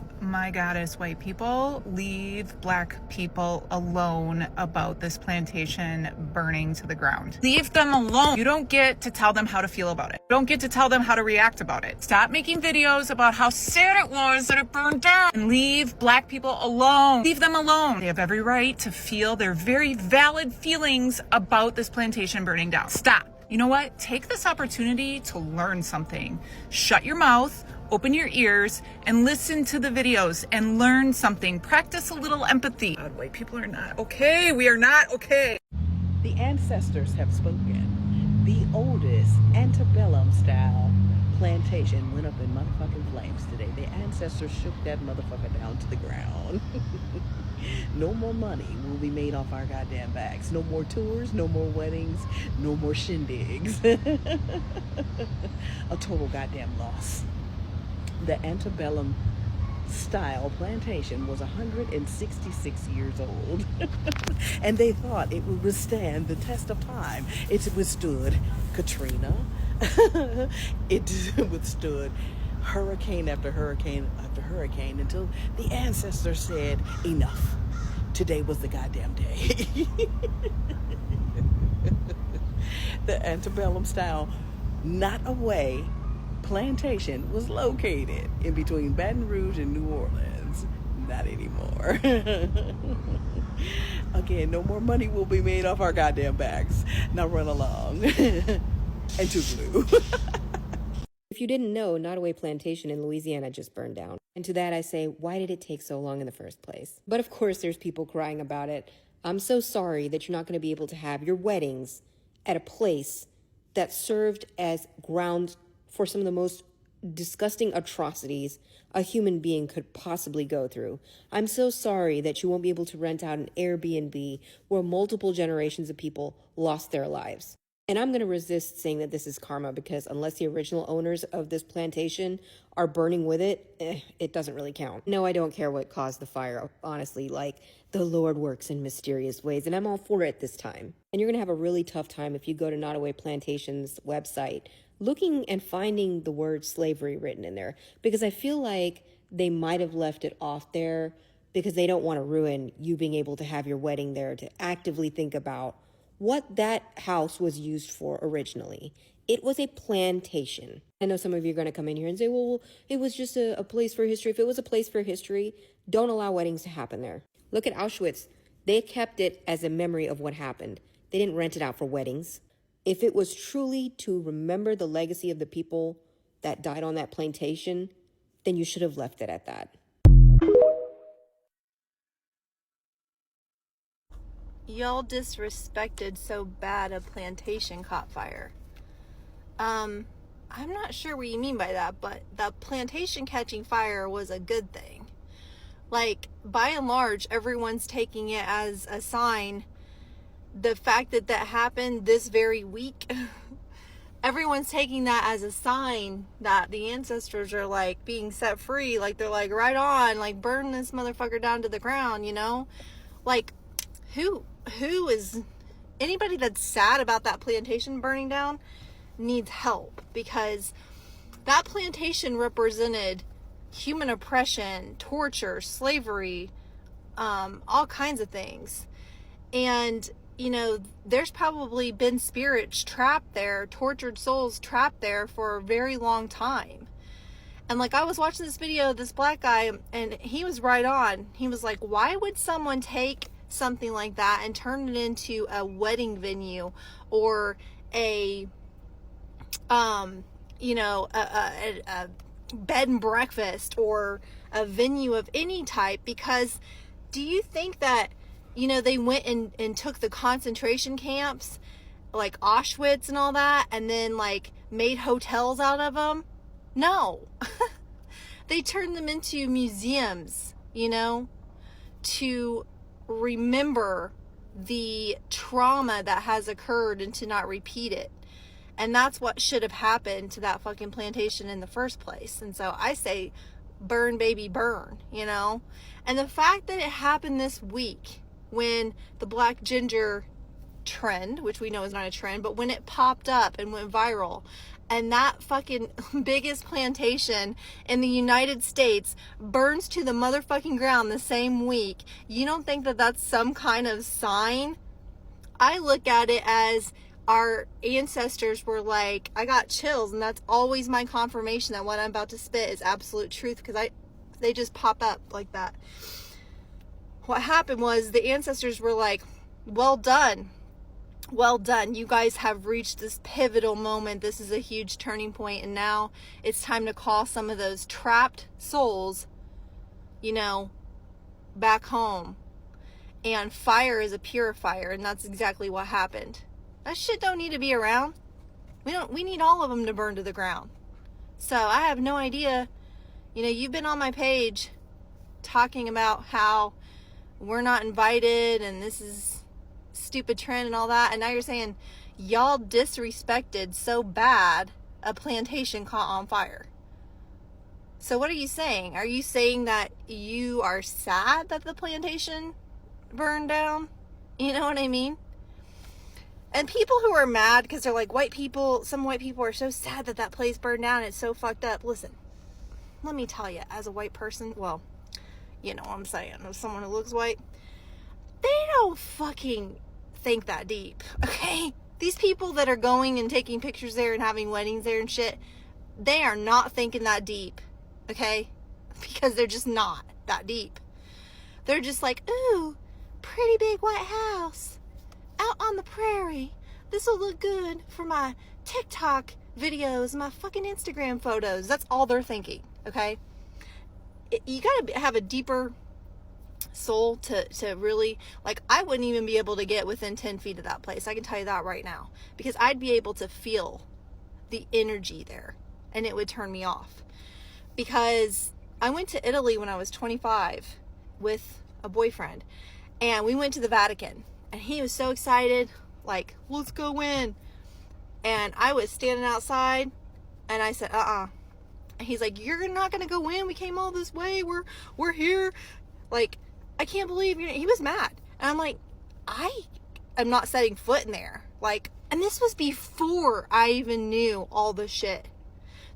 Oh my goddess, white people, leave black people alone about this plantation burning to the ground. Leave them alone. You don't get to tell them how to feel about it. You don't get to tell them how to react about it. Stop making videos about how sad it was that it burned down, and leave black people alone. Leave them alone. They have every right to feel their very valid feelings about this plantation burning down. Stop. You know what? Take this opportunity to learn something. Shut your mouth, open your ears, and listen to the videos and learn something. Practice a little empathy. God, white people are not okay. We are not okay. The ancestors have spoken. The oldest antebellum style plantation went up in motherfucking flames today. The ancestors shook that motherfucker down to the ground. No more money will be made off our goddamn backs. No more tours, no more weddings, no more shindigs. A total goddamn loss. The antebellum style plantation was 166 years old. And they thought it would withstand the test of time. It withstood Katrina. It withstood hurricane after hurricane after hurricane until the ancestors said enough. Today was the goddamn day. The antebellum style Nottoway plantation was located in between Baton Rouge and New Orleans. Not anymore. Again, no more money will be made off our goddamn backs. Now run along. And toodaloo. If you didn't know, Nottoway Plantation in Louisiana just burned down. And to that I say, why did it take so long in the first place? But of course there's people crying about it. I'm so sorry that you're not going to be able to have your weddings at a place that served as ground for some of the most disgusting atrocities a human being could possibly go through. I'm so sorry that you won't be able to rent out an Airbnb where multiple generations of people lost their lives. And I'm going to resist saying that this is karma, because unless the original owners of this plantation are burning with it, it doesn't really count. No, I don't care what caused the fire, honestly. Like, the Lord works in mysterious ways, and I'm all for it this time. And you're going to have a really tough time if you go to Nottoway Plantation's website looking and finding the word slavery written in there, because I feel like they might have left it off there because they don't want to ruin you being able to have your wedding there, to actively think about what that house was used for originally. It was a plantation. I know some of you are going to come in here and say, well, it was just a place for history. If it was a place for history, don't allow weddings to happen there. Look at Auschwitz. They kept it as a memory of what happened. They didn't rent it out for weddings. If it was truly to remember the legacy of the people that died on that plantation, then you should have left it at that. Y'all disrespected so bad a plantation caught fire. I'm not sure what you mean by that, but the plantation catching fire was a good thing. Like, by and large, everyone's taking it as a sign. The fact that that happened this very week, everyone's taking that as a sign that the ancestors are, like, being set free. Like, they're like, right on, like, burn this motherfucker down to the ground, you know? Like, who is anybody that's sad about that plantation burning down needs help, because that plantation represented human oppression, torture, slavery, all kinds of things. And, you know, there's probably been spirits trapped there, tortured souls trapped there for a very long time. And like, I was watching this video of this black guy, and he was right on. He was like, why would someone take something like that and turn it into a wedding venue or a you know, a bed and breakfast or a venue of any type? Because do you think that, you know, they went and took the concentration camps like Auschwitz and all that and then like made hotels out of them? No. They turned them into museums, you know, to remember the trauma that has occurred and to not repeat it. And that's what should have happened to that fucking plantation in the first place. And so I say, burn, baby, burn, you know? And the fact that it happened this week, when the black ginger trend, which we know is not a trend, but when it popped up and went viral, and that fucking biggest plantation in the United States burns to the motherfucking ground the same week, you don't think that that's some kind of sign? I look at it as our ancestors were like, I got chills, and that's always my confirmation that what I'm about to spit is absolute truth, because they just pop up like that. What happened was the ancestors were like, well done. Well done. You guys have reached this pivotal moment. This is a huge turning point, and now it's time to call some of those trapped souls, you know, back home. And fire is a purifier, and that's exactly what happened. That shit don't need to be around. We need all of them to burn to the ground. So I have no idea. You know, you've been on my page talking about how we're not invited and this is stupid trend and all that, and now you're saying y'all disrespected so bad a plantation caught on fire. So what are you saying? Are you saying that you are sad that the plantation burned down? You know what I mean? And people who are mad because they're like, some white people are so sad that that place burned down, it's so fucked up. Listen, let me tell you, as a white person, well, you know what I'm saying, as someone who looks white, they don't fucking think that deep, okay? These people that are going and taking pictures there and having weddings there and shit, they are not thinking that deep, okay? Because they're just not that deep. They're just like, ooh, pretty big white house out on the prairie. This will look good for my TikTok videos, my fucking Instagram photos. That's all they're thinking, okay? You gotta have a deeper soul to really, like, I wouldn't even be able to get within 10 feet of that place. I can tell you that right now, because I'd be able to feel the energy there, and it would turn me off. Because I went to Italy when I was 25 with a boyfriend, and we went to the Vatican, and he was so excited, like, let's go in. And I was standing outside, and I said, And he's like, you're not gonna go in? We came all this way. We're here. Like, I can't believe you. He was mad. And I'm like, I am not setting foot in there. Like, and this was before I even knew all the shit.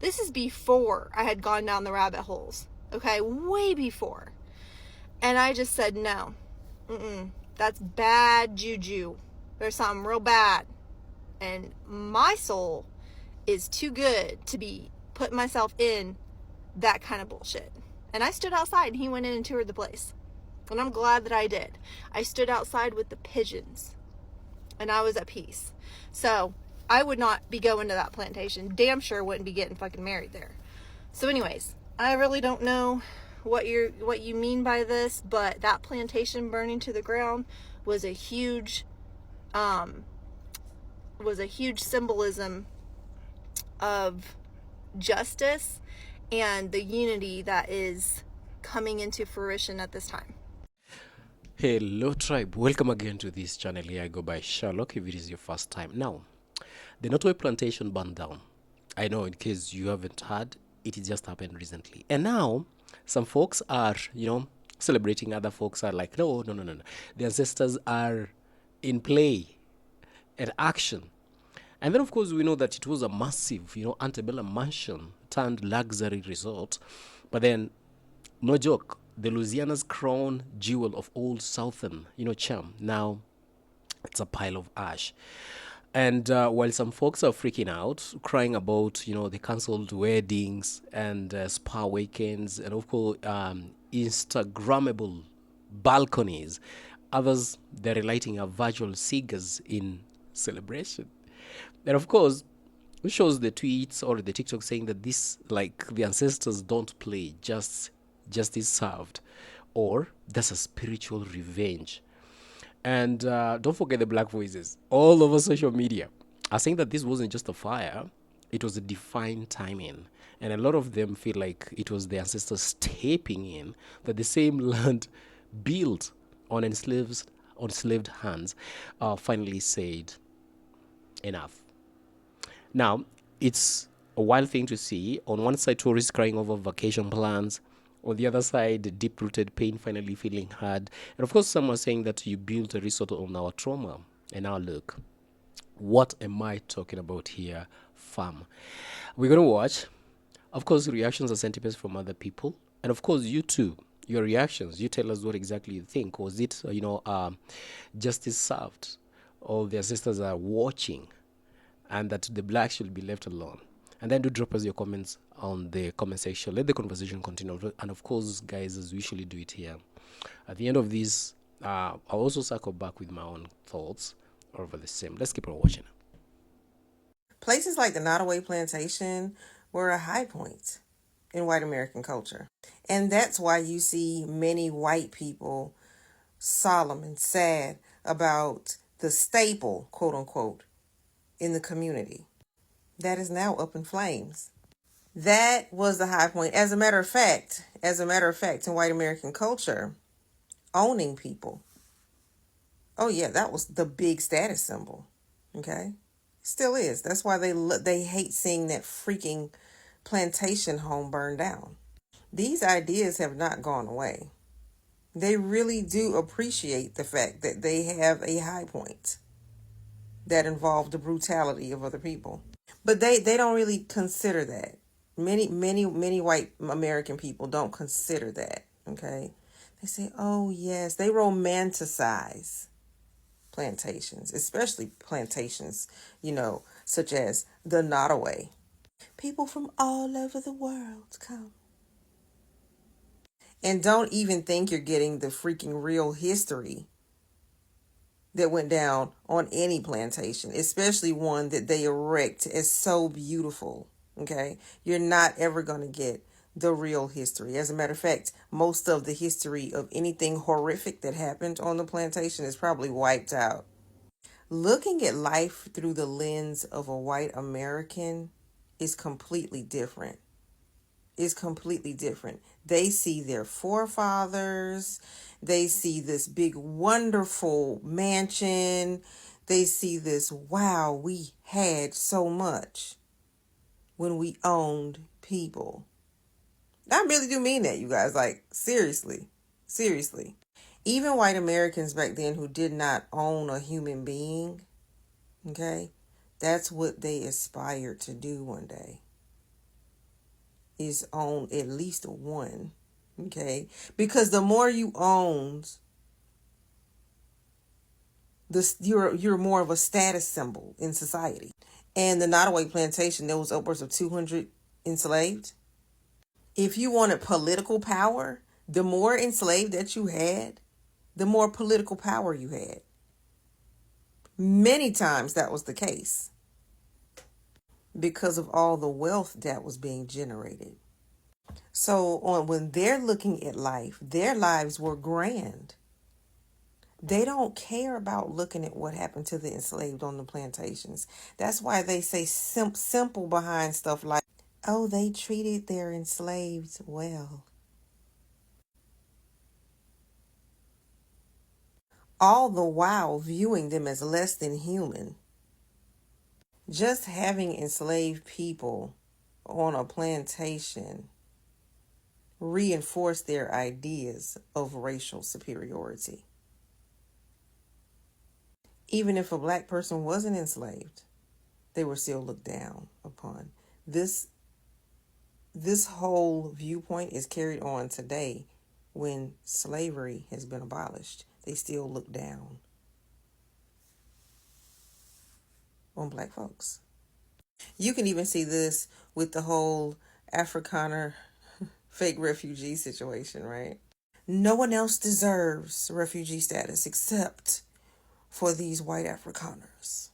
This is before I had gone down the rabbit holes. Okay, way before. And I just said, no. That's bad juju. There's something real bad. And my soul is too good to be putting myself in that kind of bullshit. And I stood outside, and he went in and toured the place. And I'm glad that I did. I stood outside with the pigeons, and I was at peace. So I would not be going to that plantation. Damn sure wouldn't be getting fucking married there. So anyways, I really don't know what you mean by this, but that plantation burning to the ground was a huge symbolism of justice and the unity that is coming into fruition at this time. Hello tribe, welcome again to this channel. Here I go by Sherlock if it is your first time. Now, the Nottoway plantation burned down. I know, in case you haven't heard, it just happened recently. And now, some folks are, celebrating. Other folks are like, no. The ancestors are in play, at action. And then, of course, we know that it was a massive, antebellum mansion turned luxury resort. But then, no joke, the Louisiana's crown jewel of old Southern, charm. Now, it's a pile of ash. And while some folks are freaking out, crying about, the cancelled weddings and spa weekends and, of course, Instagrammable balconies, others, they're relighting a virtual cigars in celebration. And, of course, who shows the tweets or the TikTok saying that this, like, the ancestors don't play, justice served, or that's a spiritual revenge. And don't forget the black voices all over social media are saying that this wasn't just a fire, it was a divine timing. And a lot of them feel like it was the ancestors stepping in, that the same land built on enslaved hands finally said enough. Now, it's a wild thing to see. On one side, tourists crying over vacation plans. On the other side, deep-rooted pain finally feeling hard. And of course, some are saying that you built a resort on our trauma. And now look, what am I talking about here? farm. We're going to watch, of course, reactions and sentiments from other people. And of course, you too, your reactions. You tell us what exactly you think. Was it, justice served? All their sisters are watching and that the blacks should be left alone? And then do drop us your comments on the comment section. Let the conversation continue. And of course, guys, as we usually do it here, at the end of this, I'll also circle back with my own thoughts over the same. Let's keep on watching. Places like the Nottoway Plantation were a high point in white American culture. And that's why you see many white people solemn and sad about the staple, quote unquote, in the community. That is now up in flames. That was the high point. As a matter of fact, in white American culture, owning people. Oh yeah, that was the big status symbol. Okay? Still is. That's why they hate seeing that freaking plantation home burn down. These ideas have not gone away. They really do appreciate the fact that they have a high point that involved the brutality of other people. But they don't really consider that. Many white American people don't consider that. Okay? They say, oh yes, they romanticize plantations, especially plantations, such as the Nottoway. People from all over the world come. And don't even think you're getting the freaking real history that went down on any plantation, especially one that they erect as so beautiful. Okay? You're not ever going to get the real history. As a matter of fact, most of the history of anything horrific that happened on the plantation is probably wiped out. Looking at life through the lens of a white American is completely different. It's completely different. They see their forefathers. They see this big, wonderful mansion. They see this, wow, we had so much when we owned people. I really do mean that, you guys. Like, seriously. Seriously. Even white Americans back then who did not own a human being, okay, that's what they aspired to do one day, is own at least one, okay? Because the more you owned, you're more of a status symbol in society. And the Nottoway Plantation, there was upwards of 200 enslaved. If you wanted political power, the more enslaved that you had, the more political power you had. Many times that was the case because of all the wealth that was being generated. So when they're looking at life, their lives were grand. They don't care about looking at what happened to the enslaved on the plantations. That's why they say simple behind stuff like, oh, they treated their enslaved well. All the while viewing them as less than human. Just having enslaved people on a plantation reinforced their ideas of racial superiority. Even if a black person wasn't enslaved, they were still looked down upon. This whole viewpoint is carried on today when slavery has been abolished. They still look down on black folks. You can even see this with the whole Afrikaner fake refugee situation, right? No one else deserves refugee status except for these white Afrikaners.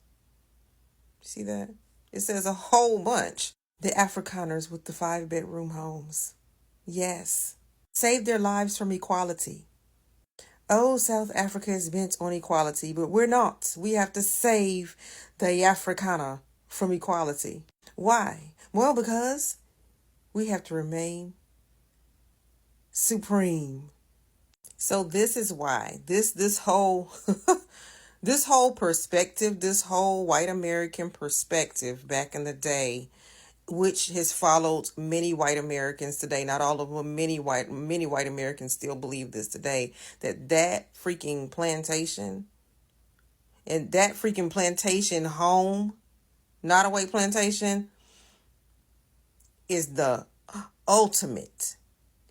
See that? It says a whole bunch. The Afrikaners with the 5-bedroom homes. Yes. Saved their lives from equality. Oh, South Africa is bent on equality, but we're not. We have to save the Afrikaner from equality. Why? Well, because we have to remain supreme. So this is why this whole this whole perspective, this whole white American perspective back in the day, which has followed many white Americans today, not all of them, many white Americans still believe this today, that freaking plantation and that freaking plantation home Nottoway Plantation is the ultimate,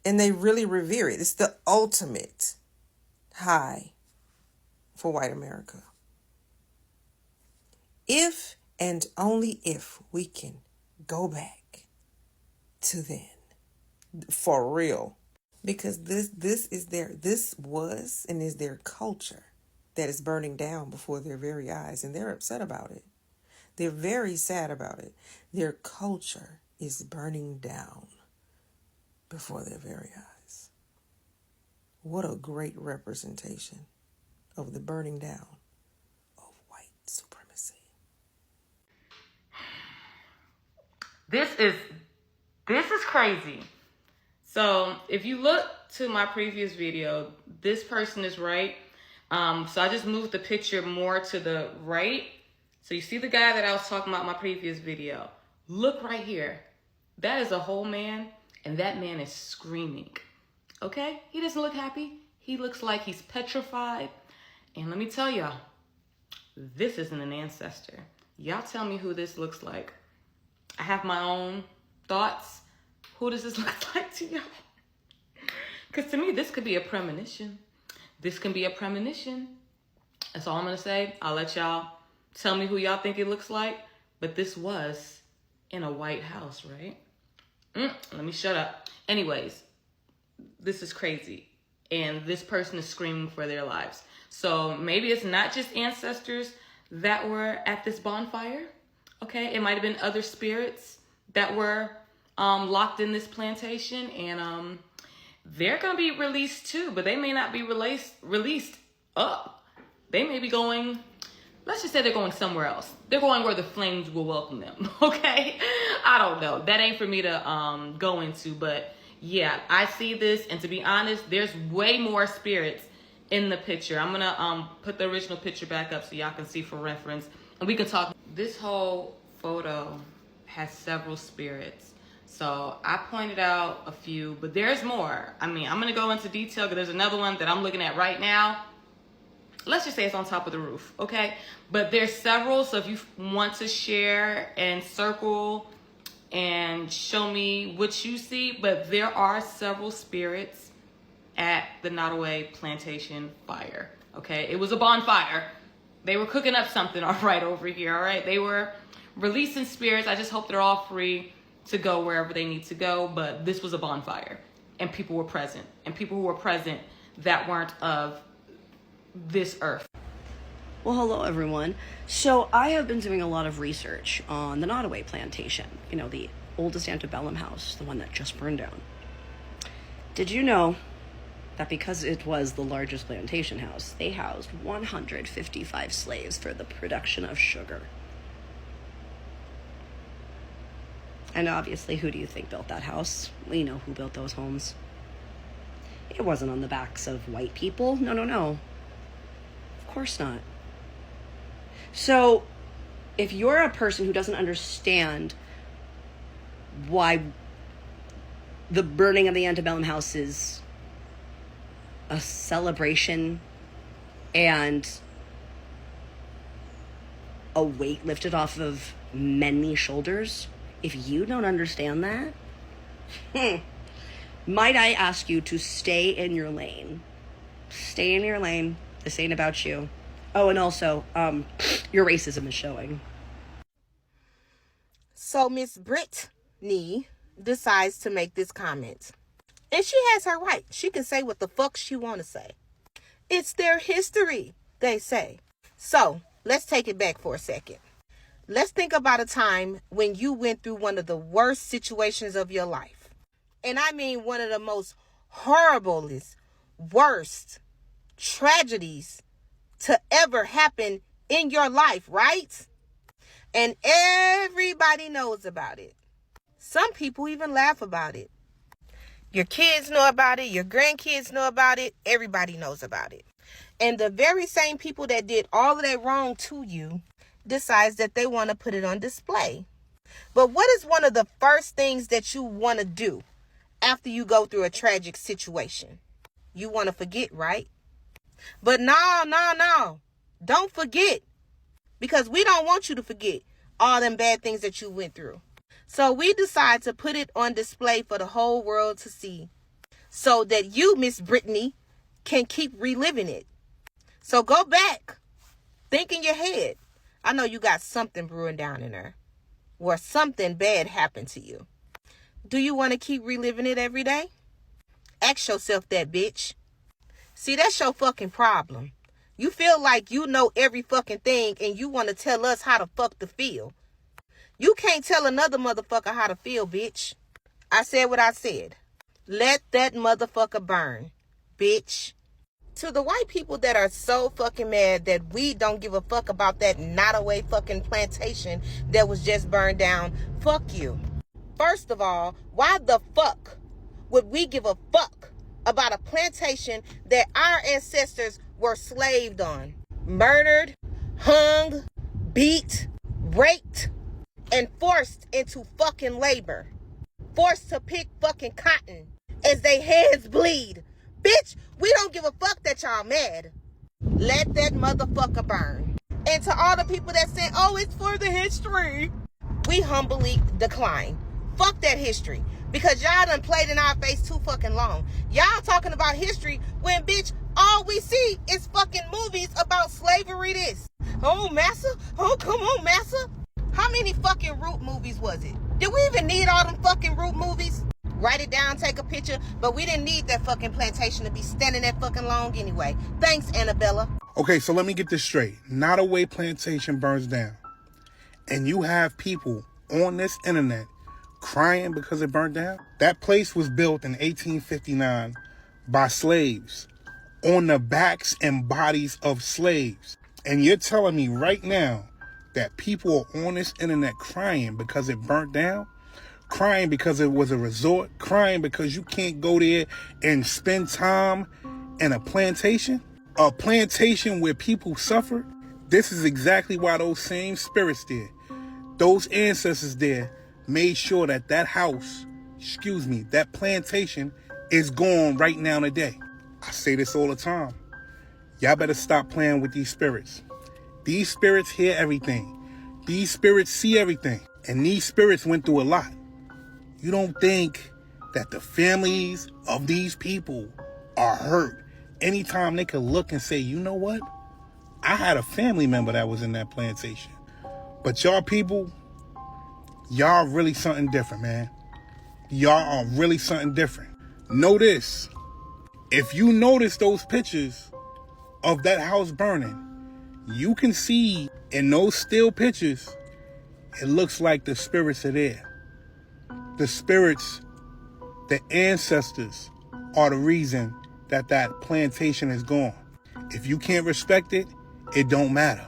and they really revere it. It's the ultimate high for white America. If and only if we can go back to then, for real, because this was and is their culture that is burning down before their very eyes, and they're upset about it. They're very sad about it. Their culture is burning down before their very eyes. What a great representation of the burning down of white supremacy. This is crazy. So if you look to my previous video, this person is right. So I just moved the picture more to the right. So you see the guy that I was talking about in my previous video. Look right here. That is a whole man, and that man is screaming. Okay? He doesn't look happy. He looks like he's petrified. And let me tell y'all, this isn't an ancestor. Y'all tell me who this looks like. I have my own thoughts. Who does this look like to y'all? Because to me, this could be a premonition. This can be a premonition. That's all I'm going to say. I'll let y'all tell me who y'all think it looks like. But this was in a White House, right? Let me shut up. Anyways, this is crazy. And this person is screaming for their lives. So maybe it's not just ancestors that were at this bonfire. Okay, it might have been other spirits that were locked in this plantation, and they're gonna be released too, but they may not be released up. They may be going, let's just say they're going somewhere else. They're going where the flames will welcome them. Okay, I don't know. That ain't for me to go into, but yeah, I see this, and to be honest, there's way more spirits in the picture. I'm gonna put the original picture back up so y'all can see for reference, and we can talk. This whole photo has several spirits. So I pointed out a few, but there's more. I mean, I'm going to go into detail because there's another one that I'm looking at right now. Let's just say it's on top of the roof, okay? But there's several, so if you want to share and circle and show me what you see, but there are several spirits at the Nottoway Plantation fire, okay? It was a bonfire. They were cooking up something all right over here, all right? They were releasing spirits. I just hope they're all free to go wherever they need to go, but this was a bonfire, and people were present, and people who were present that weren't of this earth. Well, hello everyone. So I have been doing a lot of research on the Nottoway Plantation, you know, the oldest antebellum house, the one that just burned down. Did you know that because it was the largest plantation house, they housed 155 slaves for the production of sugar? And obviously, who do you think built that house? We know who built those homes. It wasn't on the backs of white people. No, no, no. Of course not. So, if you're a person who doesn't understand why the burning of the antebellum house is a celebration and a weight lifted off of many shoulders, if you don't understand that, might I ask you to stay in your lane? Stay in your lane. This ain't about you. Oh, and also, your racism is showing. So Miss Brittany decides to make this comment. And she has her right. She can say what the fuck she want to say. It's their history, they say. So, let's take it back for a second. Let's think about a time when you went through one of the worst situations of your life. And I mean one of the most horriblest, worst tragedies to ever happen in your life, right? And everybody knows about it. Some people even laugh about it. Your kids know about it. Your grandkids know about it. Everybody knows about it. And the very same people that did all of that wrong to you decides that they want to put it on display. But what is one of the first things that you want to do after you go through a tragic situation? You want to forget, right? But no. Don't forget. Because we don't want you to forget. all them bad things that you went through. So we decided to put it on display for the whole world to see, so that you, Miss Brittany, can keep reliving it. So go back, think in your head. I know you got something brewing down in there, where something bad happened to you. Do you want to keep reliving it every day? Ask yourself that, bitch. See, that's your fucking problem. You feel like you know every fucking thing and you want to tell us how the fuck to feel. You can't tell another motherfucker how to feel, bitch. I said what I said. Let that motherfucker burn, bitch. To the white people that are so fucking mad that we don't give a fuck about that Nottoway fucking plantation that was just burned down, fuck you. First of all, why the fuck would we give a fuck about a plantation that our ancestors were slaved on? Murdered, hung, beat, raped, and forced into fucking labor. Forced to pick fucking cotton as they hands bleed. Bitch, we don't give a fuck that y'all mad. Let that motherfucker burn. And to all the people that say, oh, it's for the history, we humbly decline. Fuck that history. Because y'all done played in our face too fucking long. Y'all talking about history when, bitch, all we see is fucking movies about slavery this. Oh, massa? Oh, come on, massa. How many fucking Root movies was it? Did we even need all them fucking Root movies? Write it down, take a picture, but we didn't need that fucking plantation to be standing that fucking long anyway. Thanks, Annabella. Okay, so let me get this straight. Nottoway plantation burns down. And you have people on this internet crying because it burned down? That place was built in 1859 by slaves on the backs and bodies of slaves. And you're telling me right now that people are on this internet crying because it burnt down? Crying because it was a resort? Crying because you can't go there and spend time in a plantation? A plantation where people suffered? This is exactly why those same spirits there, those ancestors there, made sure that that house, that plantation is gone right now today. I say this all the time. Y'all better stop playing with these spirits. These spirits hear everything. These spirits see everything. And these spirits went through a lot. You don't think that the families of these people are hurt anytime they could look and say, you know what? I had a family member that was in that plantation. But y'all people, y'all really something different, man. Y'all are really something different. Know this. If you notice those pictures of that house burning, you can see in those still pictures, it looks like the spirits are there. The spirits, the ancestors, are the reason that that plantation is gone. If you can't respect it, it don't matter.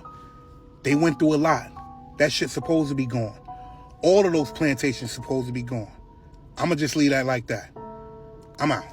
They went through a lot. That shit's supposed to be gone. All of those plantations supposed to be gone. I'ma just leave that like that. I'm out.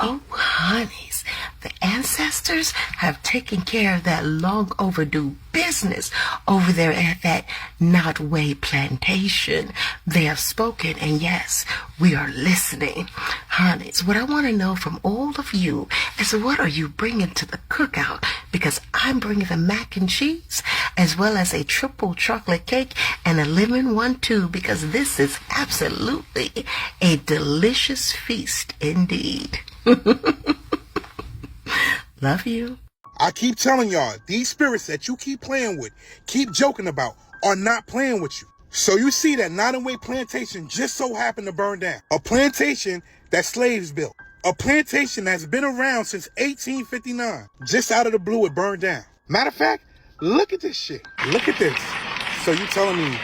Oh, honeys, the ancestors have taken care of that long overdue business over there at that Nottoway plantation. They have spoken, and yes, we are listening. Honeys, what I want to know from all of you is what are you bringing to the cookout? Because I'm bringing the mac and cheese, as well as a triple chocolate cake and a lemon one too, because this is absolutely a delicious feast indeed. Love you. I keep telling y'all, these spirits that you keep playing with, keep joking about, are not playing with you. So you see that Nottoway plantation just so happened to burn down. A plantation that slaves built. A plantation that's been around since 1859. Just out of the blue, it burned down. Matter of fact, look at this shit. Look at this. So you telling me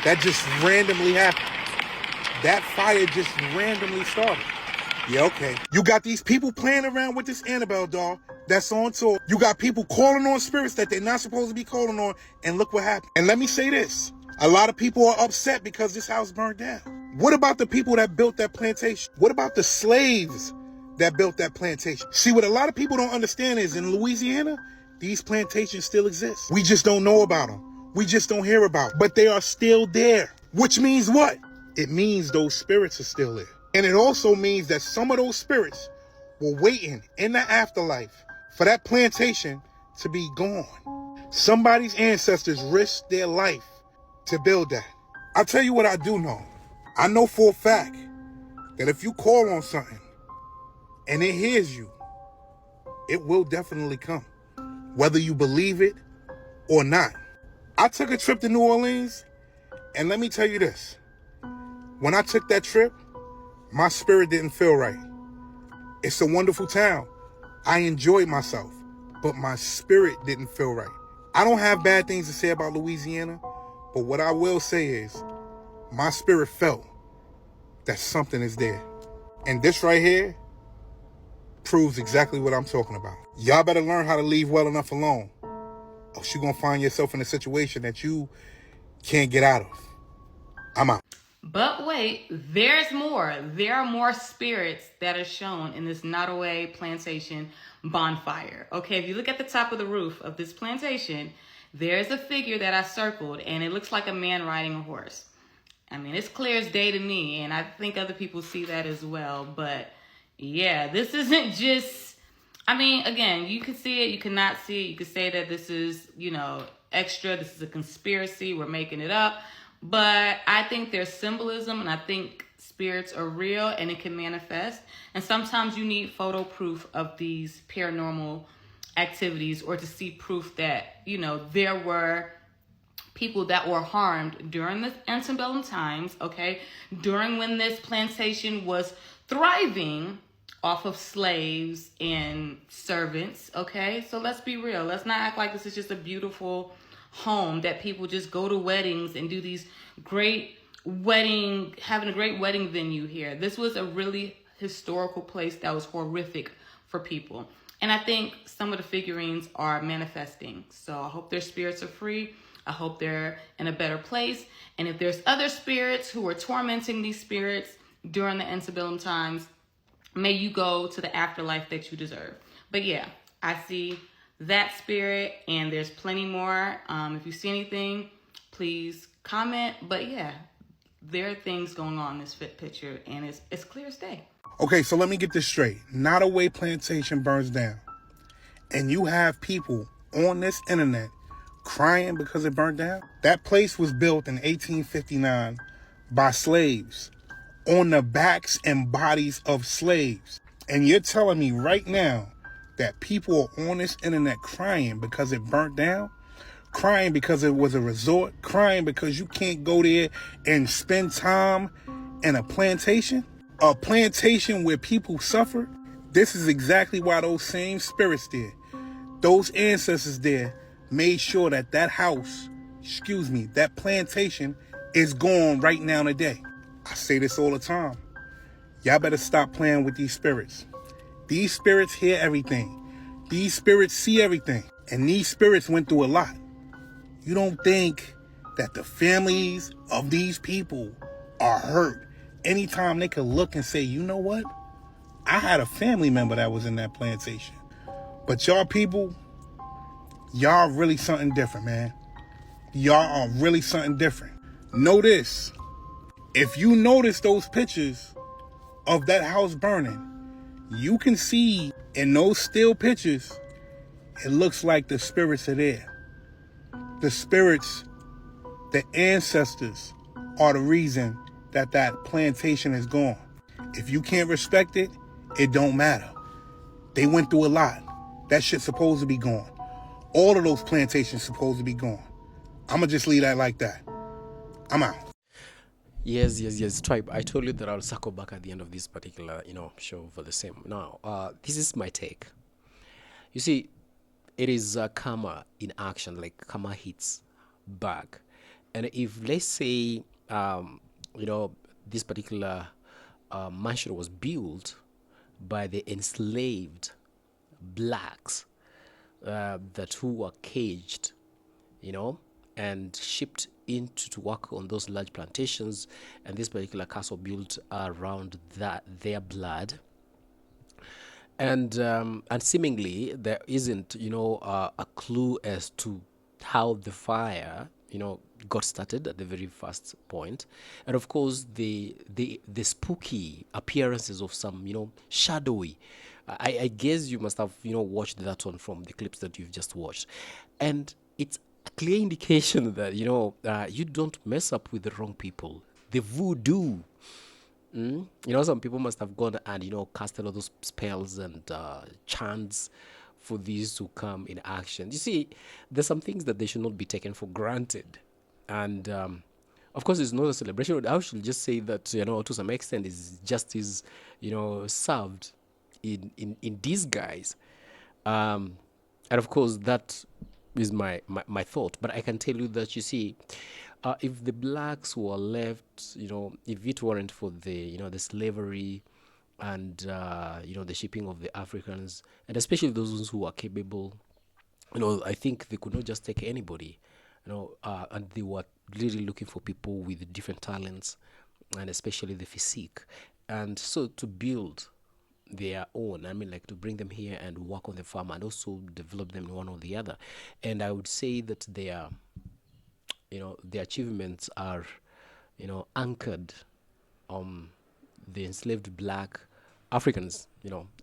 that just randomly happened? That fire just randomly started? Yeah, okay. You got these people playing around with this Annabelle doll that's on tour. You got people calling on spirits that they're not supposed to be calling on, and look what happened. And let me say this. A lot of people are upset because this house burned down. What about the people that built that plantation? What about the slaves that built that plantation? See, what a lot of people don't understand is in Louisiana, these plantations still exist. We just don't know about them. We just don't hear about them. But they are still there. Which means what? It means those spirits are still there. And it also means that some of those spirits were waiting in the afterlife for that plantation to be gone. Somebody's ancestors risked their life to build that. I'll tell you what I do know. I know for a fact that if you call on something and it hears you, it will definitely come, whether you believe it or not. I took a trip to New Orleans, and let me tell you this. When I took that trip, my spirit didn't feel right. It's a wonderful town. I enjoyed myself, but my spirit didn't feel right. I don't have bad things to say about Louisiana, but what I will say is my spirit felt that something is there. And this right here proves exactly what I'm talking about. Y'all better learn how to leave well enough alone, or you're going to find yourself in a situation that you can't get out of. I'm out. But wait, there's more. There are more spirits that are shown in this Nottoway plantation bonfire. Okay, if you look at the top of the roof of this plantation, there's a figure that I circled, and it looks like a man riding a horse. I mean, it's clear as day to me, and I think other people see that as well. But yeah, this isn't just, I mean, again, you can see it, you cannot see it. You could say that this is, extra, this is a conspiracy, we're making it up. But I think there's symbolism, and I think spirits are real and it can manifest. And sometimes you need photo proof of these paranormal activities, or to see proof that, there were people that were harmed during the antebellum times, okay? During when this plantation was thriving off of slaves and servants, okay? So let's be real. Let's not act like this is just a beautiful home that people just go to weddings and do these having a great wedding venue here. This was a really historical place that was horrific for people. And I think some of the figurines are manifesting. So I hope their spirits are free. I hope they're in a better place. And if there's other spirits who are tormenting these spirits during the antebellum times, may you go to the afterlife that you deserve. But yeah, I see that spirit, and there's plenty more. If you see anything, please comment. But yeah, there are things going on in this picture, and it's clear as day. Okay, so let me get this straight. Nottoway plantation burns down, and you have people on this internet crying because it burned down? That place was built in 1859 by slaves on the backs and bodies of slaves. And you're telling me right now that people are on this internet crying because it burnt down? Crying because it was a resort? Crying because you can't go there and spend time in a plantation? A plantation where people suffered? This is exactly why those same spirits there, those ancestors there, made sure that that plantation is gone right now today. I say this all the time. Y'all better stop playing with these spirits. These spirits hear everything. These spirits see everything. And these spirits went through a lot. You don't think that the families of these people are hurt anytime they could look and say, you know what? I had a family member that was in that plantation. But y'all people, y'all really something different, man. Y'all are really something different. Know this. If you notice those pictures of that house burning, you can see in those still pictures, it looks like the spirits are there. The spirits, the ancestors, are the reason that plantation is gone. If you can't respect it, it don't matter. They went through a lot. That shit's supposed to be gone. All of those plantations supposed to be gone. I'ma just leave that like that. I'm out. Yes, Tribe. I told you that I'll circle back at the end of this particular, show for the same. Now, this is my take. You see, it is karma in action, like karma hits back. And if, let's say, this particular mansion was built by the enslaved blacks that who were caged, and shipped into to work on those large plantations, and this particular castle built around their blood, and seemingly there isn't a clue as to how the fire got started at the very first point. And of course the spooky appearances of some shadowy, I guess you must have watched that one from the clips that you've just watched, and it's a clear indication that, you don't mess up with the wrong people. The voodoo. Some people must have gone and, casted all those spells and chants for these to come in action. You see, there's some things that they should not be taken for granted. And of course, it's not a celebration. I should just say that, to some extent, is justice, served in disguise. And of course, that is my thought. But I can tell you that, you see, if the blacks were left, if it weren't for the slavery and, the shipping of the Africans, and especially those ones who are capable, I think they could not just take anybody, and they were really looking for people with different talents, and especially the physique. And so to build their own, like to bring them here and work on the farm and also develop them in one or the other. And I would say that their achievements are, anchored on the enslaved black Africans,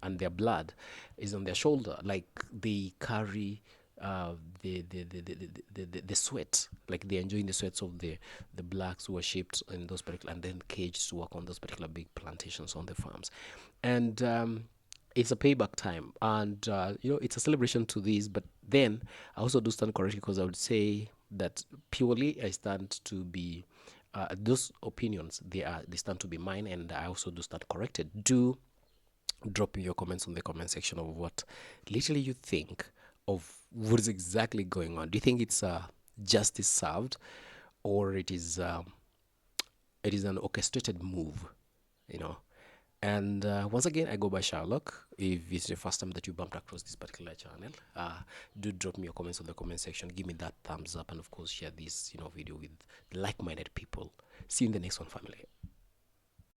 and their blood is on their shoulder. Like they carry the sweat, like they're enjoying the sweats of the blacks who were shipped in those particular and then caged to work on those particular big plantations on the farms. And it's a payback time, and it's a celebration to this. But then I also do stand correctly, because I would say that purely I stand to be those opinions, they stand to be mine, and I also do stand corrected. Do drop your comments on the comment section of what literally you think of what is exactly going on. Do you think it's justice served, or it is an orchestrated move? And once again, I go by Sherlock. If it's the first time that you bumped across this particular channel, do drop me your comments on the comment section. Give me that thumbs up, and of course share this video with like-minded people. See you in the next one, family.